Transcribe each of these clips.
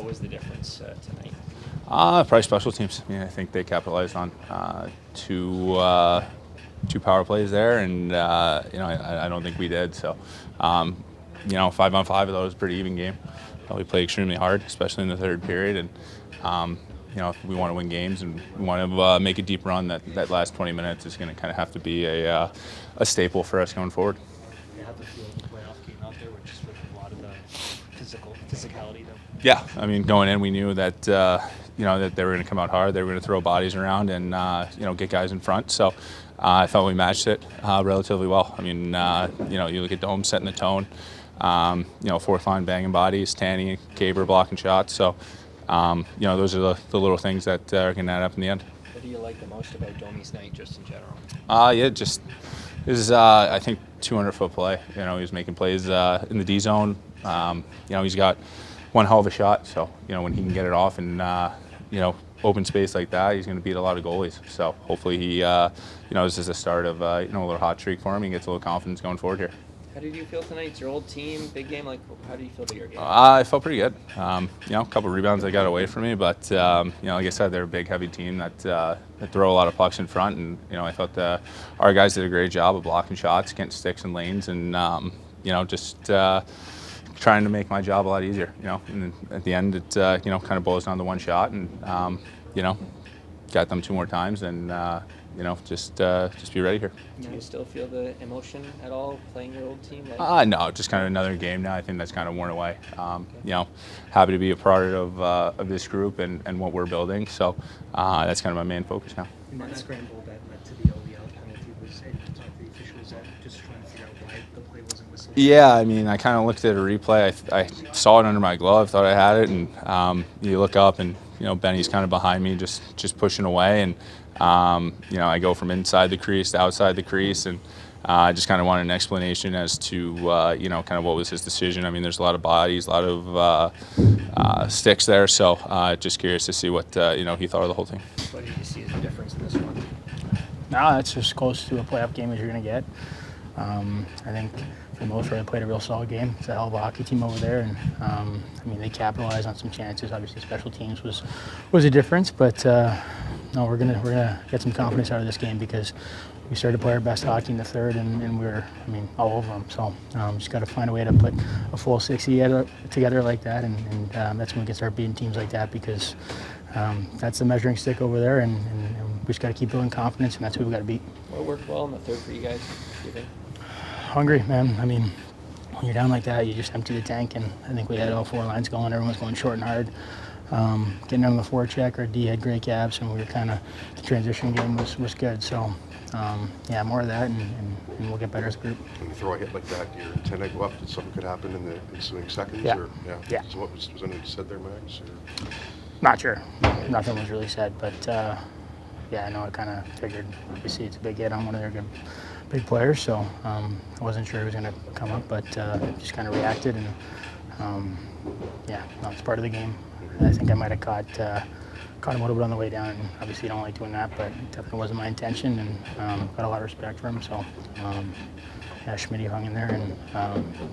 What was the difference tonight? Probably special teams. I think they capitalized on two power plays there, and I don't think we did. So, 5-on-5, I thought it was a pretty even game. We played extremely hard, especially in the third period, and if we want to win games and we want to make a deep run, that last 20 minutes is going to kind of have to be a staple for us going forward. You have to feel the playoff game out there, which is with a lot of the physicality, though. Yeah, going in, we knew that that they were going to come out hard. They were going to throw bodies around and get guys in front. So I thought we matched it relatively well. You look at Domi setting the tone. Fourth line banging bodies, Tanev, Caber blocking shots. So those are the little things that are going to add up in the end. What do you like the most about Domi's night, just in general? Just his I think 200-foot play. He was making plays in the D zone. He's got one hell of a shot. So when he can get it off and open space like that, he's going to beat a lot of goalies. So hopefully he this is the start of a little hot streak for him. He gets a little confidence going forward here. How did you feel tonight? It's your old team, big game. How do you feel about your game? I felt pretty good. A couple of rebounds that got away from me, but like I said, they're a big, heavy team that throw a lot of pucks in front, and I thought our guys did a great job of blocking shots, getting sticks and lanes, and just trying to make my job a lot easier. And at the end, it kind of boils down to one shot, and got them two more times, and just be ready here. Do you still feel the emotion at all playing your old team? No, just kind of another game now. I think that's kind of worn away. Happy to be a part of this group and what we're building. So that's kind of my main focus now. And that scramble that led to the OEL penalty was able to talk to the officials on just trying to figure out why the play wasn't whistled. Yeah, I kind of looked at a replay. I saw it under my glove, thought I had it, and you look up and Benny's kind of behind me, just pushing away, and I go from inside the crease to outside the crease, and I just kind of wanted an explanation as to kind of what was his decision. There's a lot of bodies, a lot of sticks there, so just curious to see what he thought of the whole thing. What did you see as a difference in this one? No, that's as close to a playoff game as you're going to get. I think for the most part, they played a real solid game. It's a hell of a hockey team over there, and they capitalized on some chances. Obviously, special teams was a difference, but no, we're gonna get some confidence out of this game because we started to play our best hockey in the third, and we were, all over them. So just got to find a way to put a full 60 together like that, and that's when we can start beating teams like that because that's the measuring stick over there, and we just got to keep building confidence, and that's who we got to beat. What worked well in the third for you guys, do you think? Hungry, man. When you're down like that, you just empty the tank, and I think we had all four lines going. Everyone was going short and hard. Getting on the forecheck, our D had great gaps, and we were kind of, the transition game was good. So, more of that, and we'll get better as a group. When you throw a hit like that, your antenna go up, did something could happen in the ensuing seconds? Yeah. Or, Yeah. So what was anything said there, Max? Or? Not sure. Nothing was really said, but I know I kind of figured. Obviously, it's a big hit on one of their good big players, so I wasn't sure it was going to come up, but just kind of reacted, and it's part of the game. I think I might have caught him a little bit on the way down, and obviously I don't like doing that, but it definitely wasn't my intention, and got a lot of respect for him, so Schmidt hung in there, and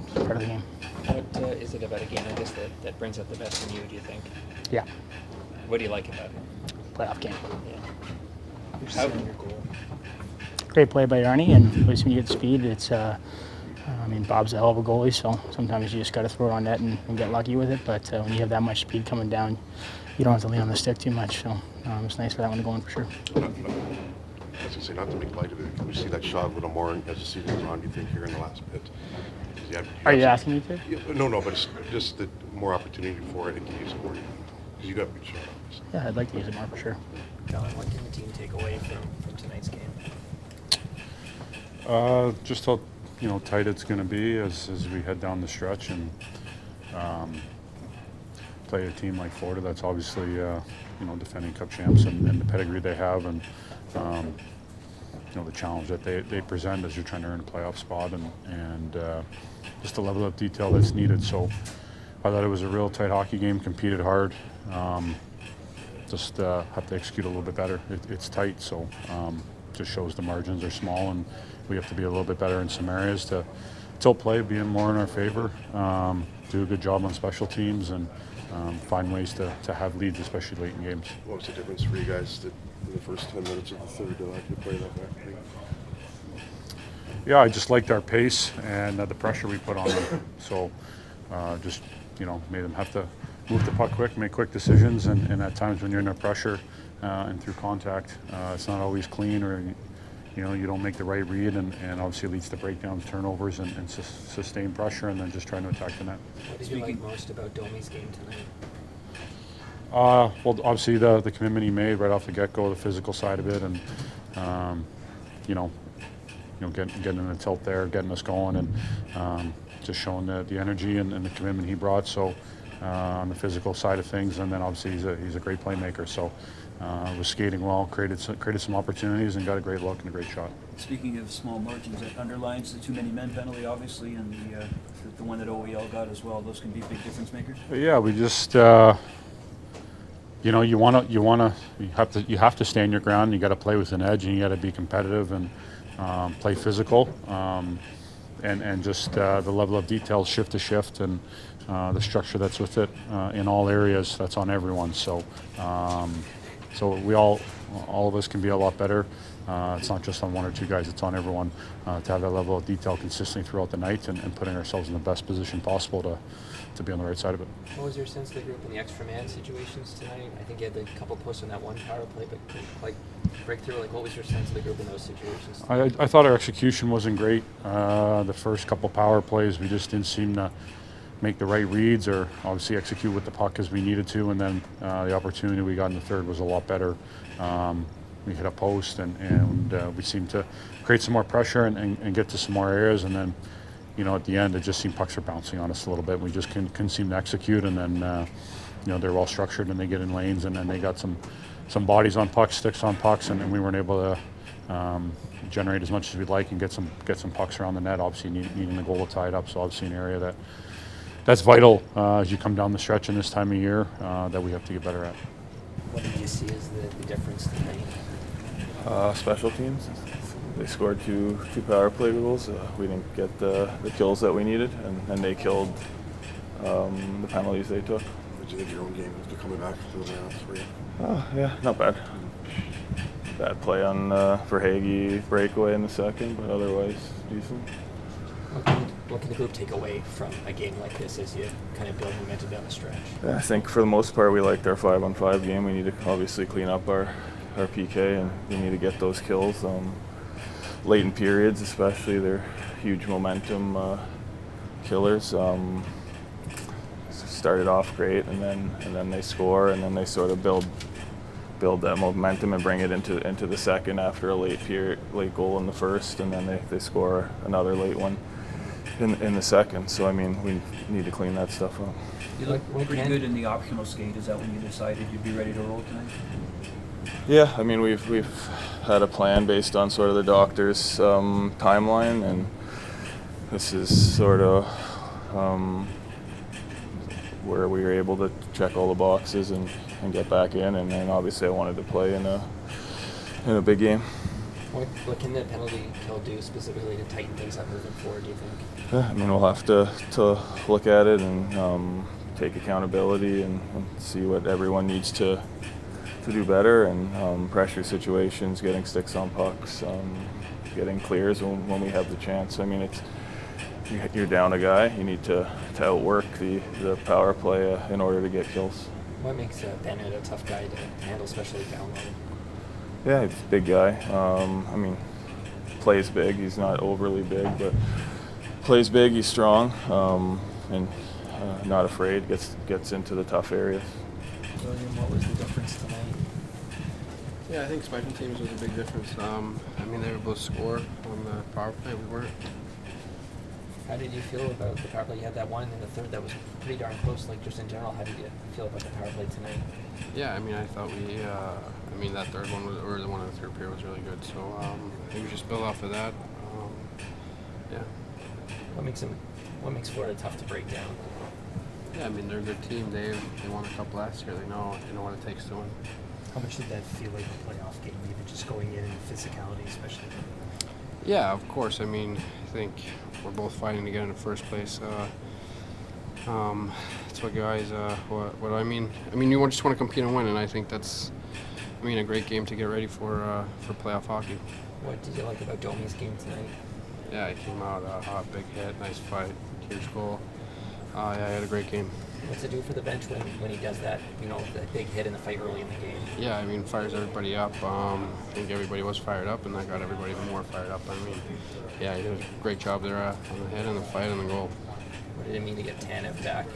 it's part of the game. What is it about a game, I guess, that brings out the best in you, do you think? Yeah. What do you like about it? Playoff game. Yeah. How, your goal? Great play by Arnie, and at least when you get speed, it's Bob's a hell of a goalie, so sometimes you just got to throw it on net and get lucky with it, but when you have that much speed coming down, you don't have to lean on the stick too much, so it's nice for that one to go in for sure. I was going to say, not to make light of it, can we see that shot a little more as the season goes on, do you think, here in the last bit? Are you asking me to? Yeah, no, but it's just the more opportunity for it, and can you use it more? Because you got a good shot, obviously. Yeah, I'd like to use it more for sure. John, what can the team take away from tonight's game? Just how tight it's going to be as we head down the stretch and play a team like Florida that's obviously defending Cup champs and the pedigree they have, and the challenge that they present as you're trying to earn a playoff spot, and just the level of detail that's needed. So I thought it was a real tight hockey game, competed hard. Just have to execute a little bit better. It's tight, so just shows the margins are small, and we have to be a little bit better in some areas to tilt play, being more in our favor, do a good job on special teams, and find ways to have leads, especially late in games. What was the difference for you guys in the first 10 minutes of the third to actually play that back? Yeah, I just liked our pace and the pressure we put on them. So just, made them have to move the puck quick, make quick decisions, and at times when you're under pressure and through contact, it's not always clean, or you don't make the right read, and obviously it leads to breakdowns, turnovers, and sustained pressure, and then just trying to attack the net. What did you like most about Domi's game tonight? Well, obviously the commitment he made right off the get-go, the physical side of it, and getting in a tilt there, getting us going, and just showing the energy and the commitment he brought. So on the physical side of things, and then obviously he's a great playmaker. So was skating well, created some opportunities, and got a great look and a great shot. Speaking of small margins, that underlines the too many men penalty, obviously, and the one that OEL got as well. Those can be big difference makers. But yeah, we just you have to stand your ground. You got to play with an edge, and you got to be competitive and play physical, and just the level of detail shift to shift, and the structure that's with it in all areas. That's on everyone. So we all of us can be a lot better. It's not just on one or two guys, it's on everyone to have that level of detail consistently throughout the night, and putting ourselves in the best position possible to be on the right side of it. What was your sense of the group in the extra man situations tonight? I think you had a couple posts on that one power play, but couldn't quite break through. What was your sense of the group in those situations? I thought our execution wasn't great. The first couple power plays, we just didn't seem to make the right reads or obviously execute with the puck as we needed to, and then the opportunity we got in the third was a lot better. We hit a post, and we seemed to create some more pressure and get to some more areas, and then at the end it just seemed pucks were bouncing on us a little bit. We just couldn't seem to execute, and then they're well structured and they get in lanes, and then they got some bodies on pucks, sticks on pucks, and we weren't able to generate as much as we'd like and get some pucks around the net. Obviously needing the goal to tie it up, so obviously an area that's vital as you come down the stretch in this time of year that we have to get better at. What did you see as the difference tonight? Special teams. They scored two power play goals. We didn't get the kills that we needed, and they killed the penalties they took. Did you think your own game after coming back from the last for you? Yeah, not bad. Bad play on Verhaeghe breakaway in the second, but otherwise decent. What can the group take away from a game like this as you kind of build momentum down the stretch? Yeah, I think for the most part we liked our 5-on-5 game. We need to obviously clean up our PK, and we need to get those kills. Late in periods especially, they're huge momentum killers. Started off great, and then they score, and then they sort of build that momentum and bring it into the second after a late goal in the first, and then they score another late one in the second. So I mean, we need to clean that stuff up. You look pretty good in the optional skate. Is that when you decided you'd be ready to roll tonight? Yeah, I mean we've had a plan based on sort of the doctor's timeline, and this is sort of where we were able to check all the boxes and get back in, and then obviously I wanted to play in a big game. What can the penalty kill do specifically to tighten things up moving forward, do you think? Yeah, I mean we'll have to look at it and take accountability and see what everyone needs to do better, and pressure situations, getting sticks on pucks, getting clears when we have the chance. I mean, you're down a guy, you need to outwork the power play in order to get kills. What makes Bennett a tough guy to handle, especially down low? Yeah, he's a big guy. I mean, plays big. He's not overly big, but plays big. He's strong, and not afraid. Gets into the tough areas. William, what was the difference tonight? Yeah, I think special teams was a big difference. I mean, they were both score on the power play. We weren't. How did you feel about the power play? You had that one in the third that was pretty darn close. Just in general, how did you feel about the power play tonight? Yeah, I mean, I thought that third one or the one in the third period was really good. So I think we just build off of that. Yeah. What makes Florida tough to break down? Yeah, I mean, they're a good team. They won a cup last year. They know what it takes to win. How much did that feel like a playoff game, even just going in and physicality, especially? Yeah, of course. I mean, I think we're both fighting to get into first place. That's what guys. What I mean. I mean, you just want to compete and win, and I think that's, a great game to get ready for playoff hockey. What did you like about Domi's game tonight? Yeah, he came out hot, big hit, nice fight, huge goal. Yeah, he had a great game. What's it do for the bench when he does that? That big hit in the fight early in the game. Yeah, fires everybody up. I think everybody was fired up, and that got everybody even more fired up. Yeah, he did a great job there on the hit and the fight and the goal. What did it mean to get Tanev back?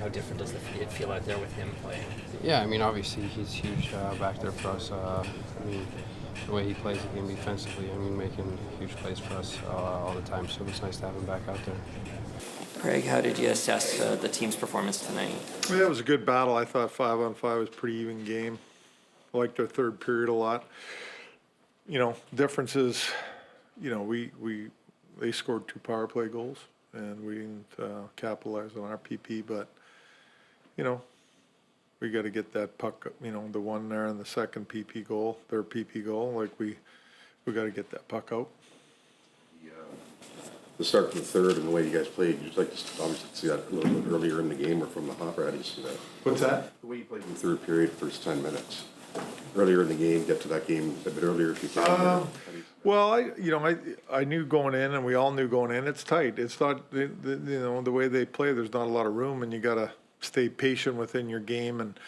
How different does it feel out there with him playing? Yeah, obviously he's huge back there for us. The way he plays the game defensively, making huge plays for us all the time. So it's nice to have him back out there. Craig, how did you assess the team's performance tonight? Yeah, it was a good battle. I thought 5-on-5 was a pretty even game. I liked our third period a lot. Differences, they scored 2 power play goals, and we didn't capitalize on our PP, but, we got to get that puck, the one there and the second PP goal, their PP goal, we got to get that puck out. The start of the third and the way you guys played, you'd like to obviously see that a little bit earlier in the game or from the hop. How do you see that? What's that? The way you played in the third period, first 10 minutes. Earlier in the game, get to that game a bit earlier if you can. Well, I knew going in, and we all knew going in, it's tight. It's not, the way they play, there's not a lot of room, and you got to stay patient within your game and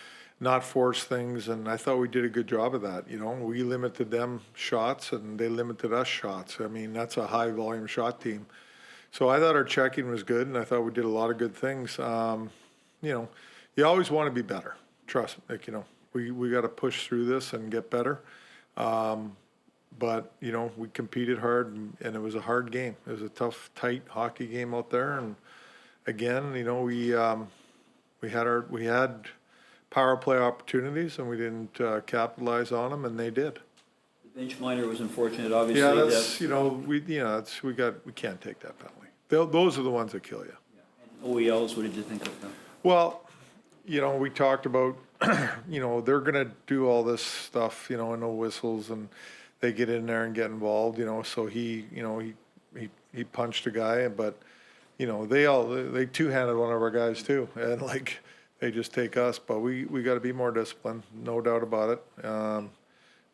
not force things, and I thought we did a good job of that. We limited them shots, and they limited us shots. That's a high-volume shot team. So I thought our checking was good, and I thought we did a lot of good things. You always want to be better. Trust me, we got to push through this and get better. But, we competed hard, and it was a hard game. It was a tough, tight hockey game out there. And, again, we had power play opportunities, and we didn't capitalize on them, and they did. The bench minor was unfortunate, obviously. Yeah, that's, we can't take that penalty. Those are the ones that kill you. Yeah. And OELs, what did you think of them? Well, we talked about, they're going to do all this stuff, no whistles, and they get in there and get involved, so he punched a guy, but, they two-handed one of our guys too, and they just take us, but we got to be more disciplined, no doubt about it.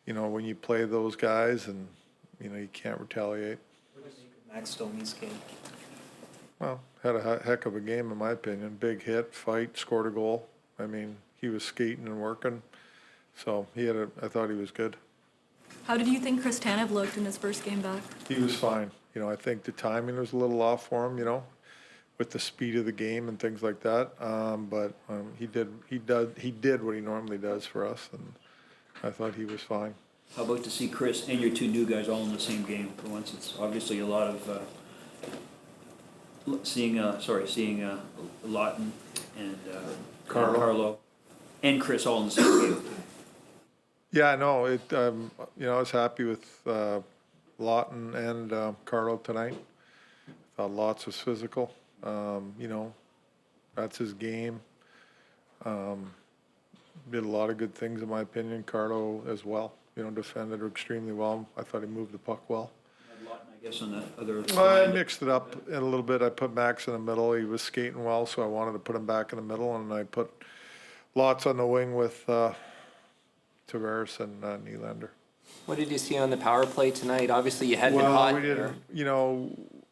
When you play those guys and, you can't retaliate. What do you think of Max Domi's game? Well, had a heck of a game in my opinion. Big hit, fight, scored a goal. He was skating and working, so I thought he was good. How did you think Chris Tanev looked in his first game back? He was fine. I think the timing was a little off for him, with the speed of the game and things like that. But he did what he normally does for us, and I thought he was fine. How about to see Chris and your 2 new guys all in the same game? For once, it's obviously a lot of seeing Lawton and Carlo and Chris all in the same game. Yeah, no, I was happy with Lawton and Carlo tonight. I thought Lots was physical. That's his game. Did a lot of good things in my opinion. Carlo as well. Defended extremely well. I thought he moved the puck well. Lawton, I guess, on the other. Well, I mixed it up a little bit. I put Max in the middle. He was skating well, so I wanted to put him back in the middle, and I put Lots on the wing with Tavares and Nylander. What did you see on the power play tonight? Obviously, you had been hot. We didn't.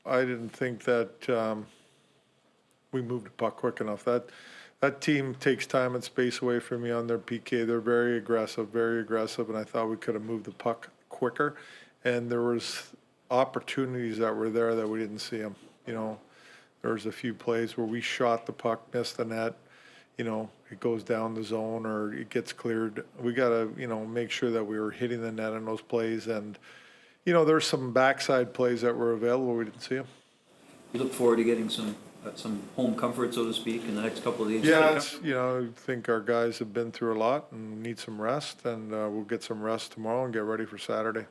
I didn't think that we moved the puck quick enough. That team takes time and space away from me on their PK. They're very aggressive, and I thought we could have moved the puck quicker. And there was opportunities that were there that we didn't see them. There was a few plays where we shot the puck, missed the net. It goes down the zone or it gets cleared. We got to, make sure that we were hitting the net in those plays. And, there's some backside plays that were available. We didn't see them. You look forward to getting some home comfort, so to speak, in the next couple of days. Yeah, I think our guys have been through a lot and need some rest, and we'll get some rest tomorrow and get ready for Saturday.